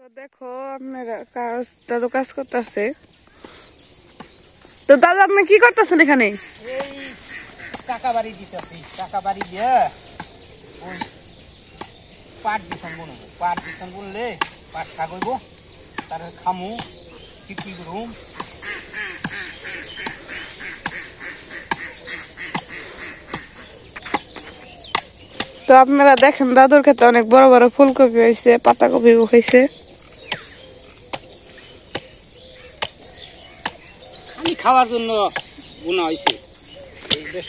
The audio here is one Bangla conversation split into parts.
তো দেখো আপনারা দাদু কাজ করতেছে। তো দাদু আপনি কি করতেছেন এখানে? এই চাকা বাড়ি দিতেছি, চাকা বাড়ি দিয়ে ওই পাট বিছন বুনবো। পাট বিছন বুনলে পাট শাকইব, তার খামু বিক্রি করুম। তো আপনারা দেখেন দাদুর ক্ষেত্রে অনেক বড় বড় ফুলকপি হয়েছে, পাতাকপি হয়েছে। খালি খাওয়ার জন্য বোনা হয়েছে,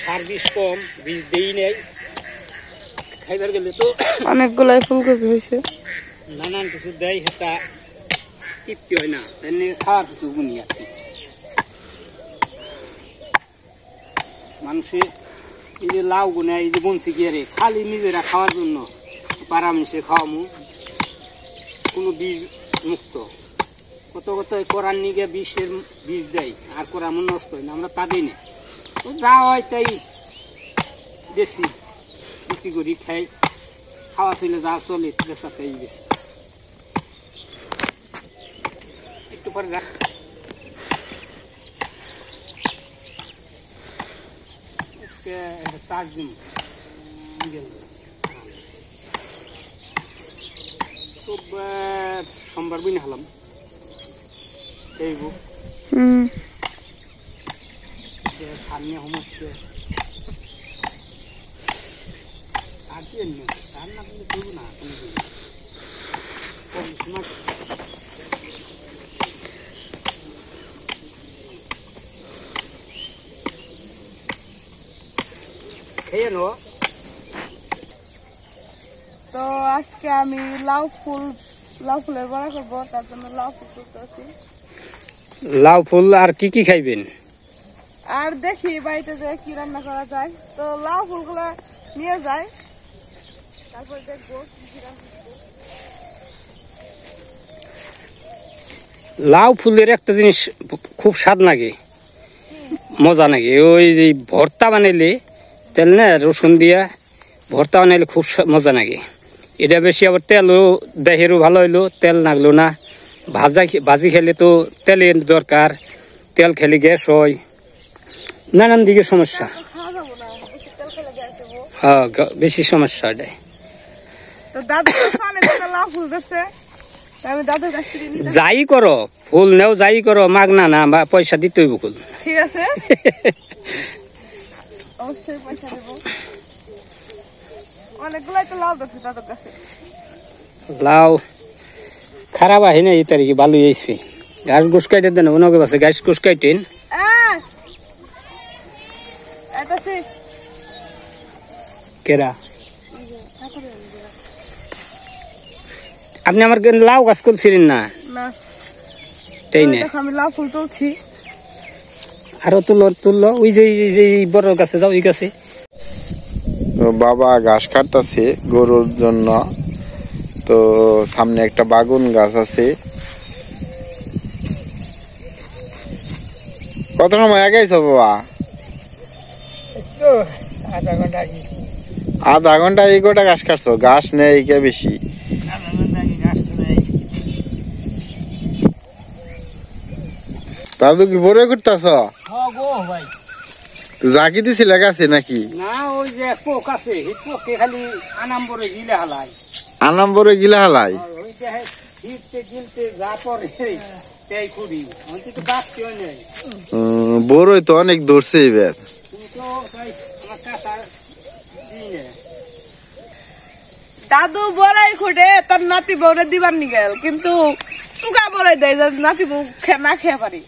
সার বিষ কম, বীজ দেই নেই। খাইবার গেলে তো অনেকগুলাই ফুলকপি হয়েছে, নানান কিছু দেয়, সেটা তৃপ্তি হয় না, তেমনি খাওয়ার কিছু বুনি আর কি। মানুষের এই যে লাউ গুনে এই যে বনছি গিয়ে খালি নিজেরা খাওয়ার জন্য পাড়া মিশে খাওয়ামু, কোনো বীজ মুক্ত। কত কত করার নিগে বিষের বীজ দেয়, আর করা আমার নষ্ট হয় না, আমরা তা দিই না। তো যা হয় তাই বেশি বিক্রি করি, খাই, খাওয়া ছিল যা চলে বেচা তাই বেশি। একটু পরে যা চার্জ দিন সোমবার বিনে হলাম এই সামনে সমস্যা আর কি সার না করলে করবো না কোনো খেয়ে নো। তো আজকে আমি লাউ ফুলের বড়া করবো, তার জন্য লাউ ফুল তুলতেছি। লাউ ফুল আর কি কি খাইবেন? আর দেখি বাড়িতে যে কি রান্না করা যায়। তো লাউ ফুলগুলো নিয়ে যায়, তারপর দেখবো কি রান্না করবো। লাউ ফুলের একটা জিনিস খুব স্বাদ লাগে, মজা লাগে। ওই যে ভর্তা বানাইলে তেল না রসুন দিয়া ভর্তা বানাইলে খুব মজা লাগে। এটা বেশি আবার তেলও দেহেরও ভালো হইলো, তেল লাগলো না। ভাজি খেলে তো তেলের দরকার, তেল খেলে গ্যাস হয়, নানান দিকে সমস্যা। হ্যাঁ, বেশি সমস্যা এটাই। যাই করো ফুল নেও, যাই করো মাগনা না, বা পয়সা দিতে হইব ফুল। ঠিক আছে, অবশ্যই পয়সা দেব। অনেকগুলাই তো লাউ ধরছে তাদের কাছে। লাউ খারাপ আহে না এই তারিখে, ভালো হয়েছে। গাছ গোস কাটে দেন, ওনাকে কাছে গাছ গোস কাটেন। কেরা আপনি আমার লাউ গাছ করছিলেন না? তাই না, আমি লাউ ফুল তুলছি। আরো তুললো ওই যে বড় গাছে যাও, ওই গাছে। তো বাবা ঘাস কাটতেছে গরুর জন্য। তো সামনে একটা বাগুন গাছ আছে। কত সময় আগাইছো বাবা? আধা ঘন্টা এই গোটা ঘাস কাটছো? ঘাস নেই কে বেশি? দাদু কি বড় করতেছ? জাকি দিছিল গাছে নাকি? না, ওই যে পোক আছে, পোকে খালি আনাম্বরে গিলে হালাই। আনাম্বরে গিলা হালাই? বড়ই তো অনেক ধরছে এবার। দাদু বড়াই খুঁটে তার নাতি বউরে দিবার নি গেল, কিন্তু সুগা বড়াই দেয় নাতি বউ না খেয়ে পারি।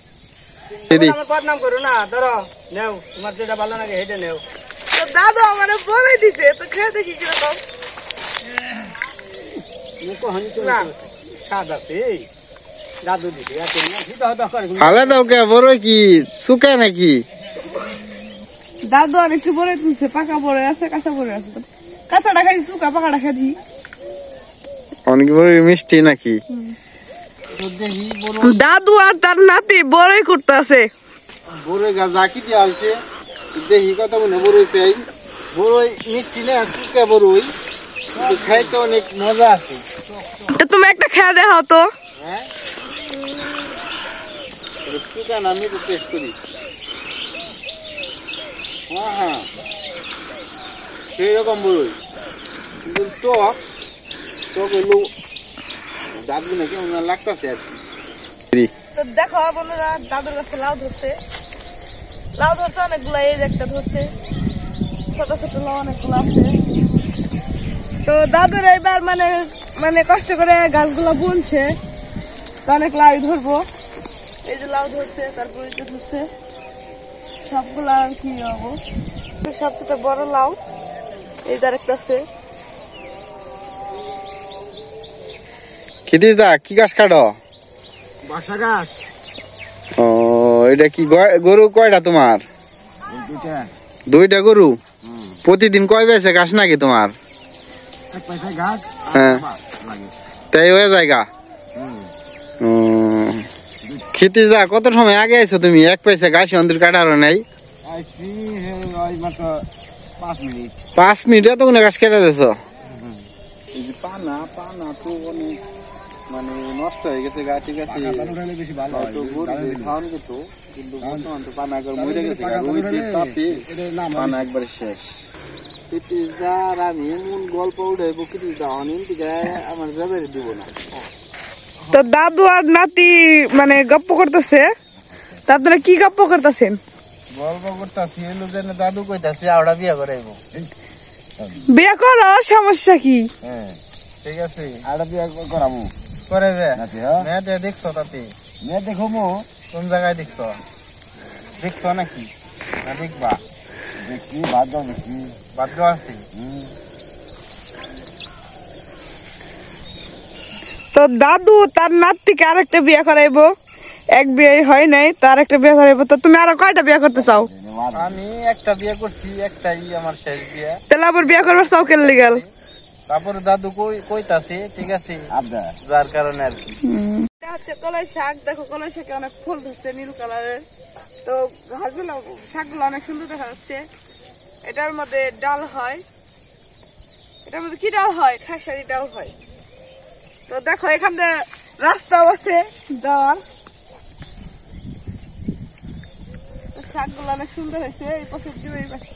বদনাম করো না, ধরো নেও, তোমার যেটা ভালো লাগে হেঁটে নেও। দাদু আমার বড়াই দিছে, তো খেয়ে দেখি কিরকম। স্বাদ আছে দাদু দিছে। হালে দাও কে? বড় কি শুকা নাকি? দাদু অনেকটু বড়াই দিচ্ছে, পাকা বড়াই আছে, কাঁচা বড়াই আছে। কাঁচাটা খাই, শুকা পাকাটা খাই। অনেক বড় মিষ্টি নাকি? দাদু আর তার নাতি বড়াই করতে আছে। বড়ই গাছ জাকি দেওয়া হয়েছে, দেখি কত মনে বড়ই পাই। বড়ই মিষ্টি না, শুকা বড়ই। খাইতে অনেক মজা আছে। তো তুমি একটা খেয়ে দেখো তো। হ্যাঁ চিকেন আমি তো টেস্ট করি। হ্যাঁ হ্যাঁ সেই রকম বড়ই কিন্তু টক টক হইলো দাদু নাকি ওনার লাগতেছে আর কি। তো দেখো বন্ধুরা দাদুর কাছে লাউ ধরছে অনেকগুলো, এই যে একটা ধরছে, ছোট ছোট লাউ অনেকগুলো আছে। তো দাদুর এইবার মানে মানে কষ্ট করে গাছগুলো বুনছে, তো অনেক লাউ ধরবো। এই যে লাউ ধরছে, তারপর এই যে ধরছে সবগুলা আর কি হবো। সবচেয়ে বড় লাউ এই যে আরেকটা আছে। খেতে দা কি গাছ কাটো? বাসা গাছ। ও এটা কি গরু কয়টা তোমার? দুইটা গরু। প্রতিদিন কয় বেছে ঘাস নাকি তোমার? হ্যাঁ তাই হয়ে জায়গা। খেতে যা কত সময় আগে আইছো তুমি? এক পয়সা ঘাস অন্তর কাটারও নাই। 5 মিনিট এতক্ষণ ঘাস কেটে দিয়েছো? পানা পানা তো অনেক মানে নষ্ট হয়ে গেছে গা। ঠিক আছে খাওয়ান কিন্তু কিন্তু বর্তমান তো পানা একবার মরে গেছে, পানা একবারে শেষ। আর আমি এমন গল্প উঠাইবো কিছু আমার যাবে দিব না। তো দাদু আর নাতি মানে গপ্প করতেছে। আপনারা কি গপ্প করতেছেন? গল্প করতেছি দাদু কইতাছি আওড়া বিয়া করাইবো। বিয়া করো, সমস্যা কি? হ্যাঁ ঠিক আছে আওড়া বিয়া করাবো করাইবে। মেয়েটা দেখছো? তাতে মেয়ে দেখো কোন জায়গায় দেখছো? দেখছো নাকি না দেখবা? দেখি ভাগ্য দেখি ভাগ্য আছে। তো দাদু তার নাতিকে আরেকটা বিয়া করাইবো, এক বিয়ে হয় নাই, তার একটা বিয়ে করাইবো। তো তুমি আরো কয়টা বিয়া করতে চাও? আমি একটা বিয়ে করছি, একটাই আমার শেষ বিয়ে। তাহলে আবার বিয়া করবার চাও কেন লিগাল? তারপরে দাদু কইতাছে ঠিক আছে যার কারণে আর কি। এটা হচ্ছে কলাই শাক। দেখো কলাই শাকে অনেক ফুল ধরছে নীল কালারের। তো ঘাসগুলো শাকগুলো অনেক সুন্দর দেখা যাচ্ছে। এটার মধ্যে ডাল হয়, এটার মধ্যে কি ডাল হয়? খেসারি ডাল হয়। তো দেখো এখান দিয়ে রাস্তাও আছে যাওয়ার। শাকগুলো অনেক সুন্দর হয়েছে। এই পাশে এই পাশে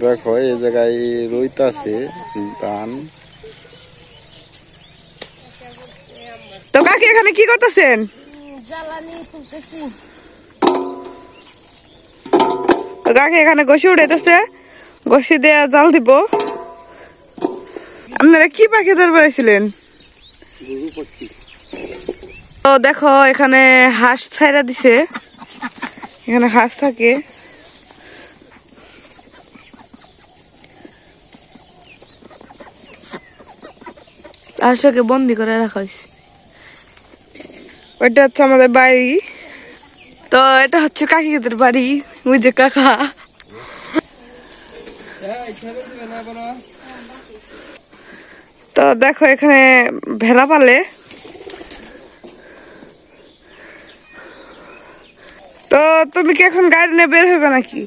দেখো এই জায়গায় রইতাছে ধান। তো কাকি এখানে কি করতেছেন? কাকি এখানে ঘষি উঠাইতেছে, ঘষি দিয়ে জাল দিব। আপনারা কি পাখি ধরবেছিলেন? তো দেখো এখানে হাঁস ছাইরা দিছে, এখানে হাঁস থাকে। হাঁসকে বন্দি করে রাখা হয়েছে। ওইটা হচ্ছে আমাদের বাড়ি। তো এটা হচ্ছে কাকিদের বাড়ি, ওই যে কাকা। তো দেখো এখানে ভেড়া পালে। তো তুমি কি এখন গাড়ি নিয়ে বের হবে নাকি?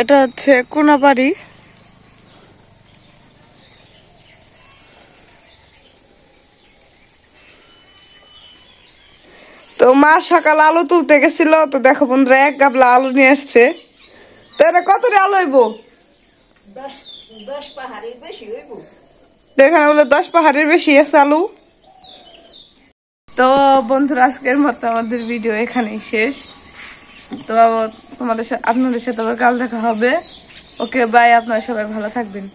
এটা হচ্ছে কোনাবাড়ি। তো মা সকাল আলু তুলতে গেছিল, তো দেখো বন্ধুরা এক গাবলা আলু নিয়ে আসছে। তো এটা কত আলু হইব? 10 পাহাড়ের বেশি হইব। এখানে বলে 10 পাহাড়ের বেশি আছে আলু। তো বন্ধুরা আজকের মতো আমাদের ভিডিও এখানেই শেষ। তো আপনাদের সাথে আবার কাল দেখা হবে। ওকে বাই, আপনারা সবাই ভালো থাকবেন।